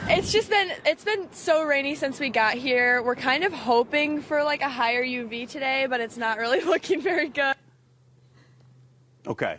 It's been so rainy since we got here. We're kind of hoping for like a higher UV today, but it's not really looking very good. Okay,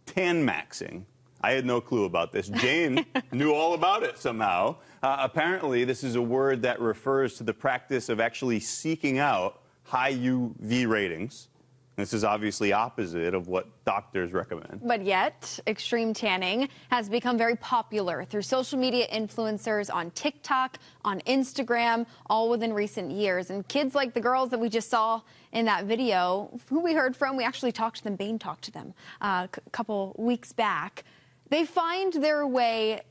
Tanmaxxing. I had no clue about this. Jane knew all about it somehow. Apparently, this is a word that refers to the practice of actually seeking out high UV ratings. This is obviously opposite of what doctors recommend. But yet, extreme tanning has become very popular through social media influencers on TikTok, on Instagram, all within recent years. And kids like the girls that we just saw in that video, who we heard from, we actually talked to them, Bane talked to them a couple weeks back. They find their way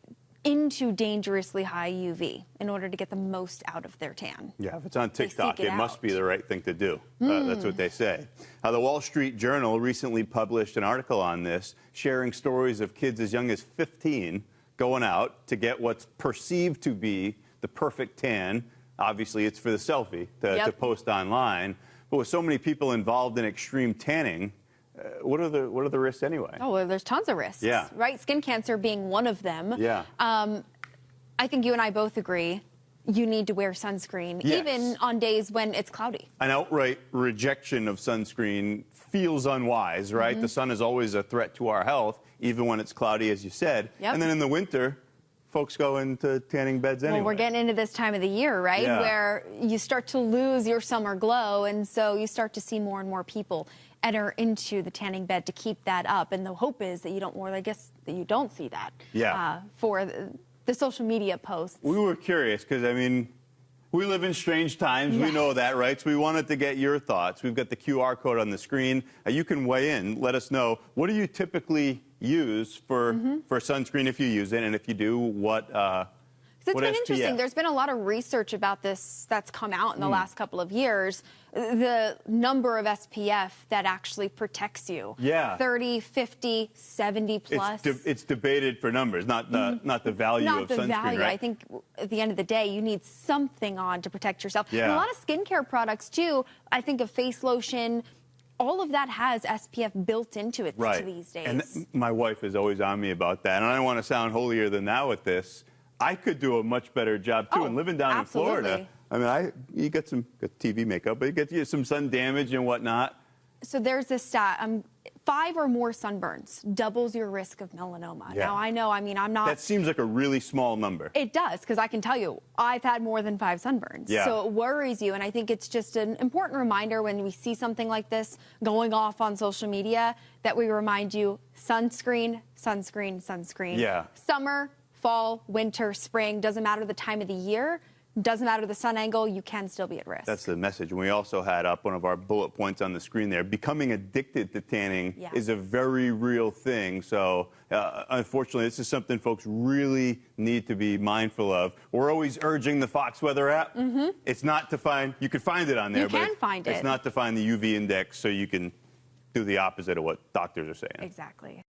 into dangerously high UV in order to get the most out of their tan. Yeah, if it's on TikTok, it must be the right thing to do. That's what they say. The Wall Street Journal recently published an article on this, sharing stories of kids as young as 15 going out to get what's perceived to be the perfect tan. Obviously, it's for the selfie to post online. But with so many people involved in extreme tanning, what are the risks anyway? Oh, well, there's tons of risks. Yeah. Right? Skin cancer being one of them. Yeah. I think you and I both agree you need to wear sunscreen, even on days when it's cloudy. An outright rejection of sunscreen feels unwise, right? The sun is always a threat to our health, even when it's cloudy, as you said. And then in the winter, folks go into tanning beds anyway. Well, we're getting into this time of the year, right? Yeah. Where you start to lose your summer glow, and so you start to see more and more people enter into the tanning bed to keep that up. And the hope is that you don't, I guess, that you don't see that for the social media posts. We were curious because, I mean, we live in strange times. We know that, right? So we wanted to get your thoughts. We've got the QR code on the screen. You can weigh in. Let us know. What do you typically use for sunscreen if you use it? And if you do, what It's been interesting. There's been a lot of research about this that's come out in the last couple of years. The number of SPF that actually protects you. 30, 50, 70 plus. It's debated for numbers, not the value of sunscreen, value. right? I think at the end of the day, you need something on to protect yourself. And a lot of skincare products, too. I think of face lotion. All of that has SPF built into it these days. And my wife is always on me about that. And I don't want to sound holier than thou with this. I could do a much better job, too. And living down in Florida, I mean, you get some TV makeup, but you get some sun damage and whatnot. So there's this stat. 5 or more sunburns doubles your risk of melanoma. Now, I know, I mean, I'm not... That seems like a really small number. It does, because I can tell you, I've had more than 5 sunburns. So it worries you, and I think it's just an important reminder when we see something like this going off on social media that we remind you, sunscreen, sunscreen, sunscreen. Summer, fall, winter, spring, doesn't matter the time of the year, doesn't matter the sun angle, you can still be at risk. That's the message. And we also had up one of our bullet points on the screen there. Becoming addicted to tanning is a very real thing. So, unfortunately, this is something folks really need to be mindful of. We're always urging the Fox Weather app. It's not to find, you can find it on there, but it's not to find the UV index so you can do the opposite of what doctors are saying. Exactly.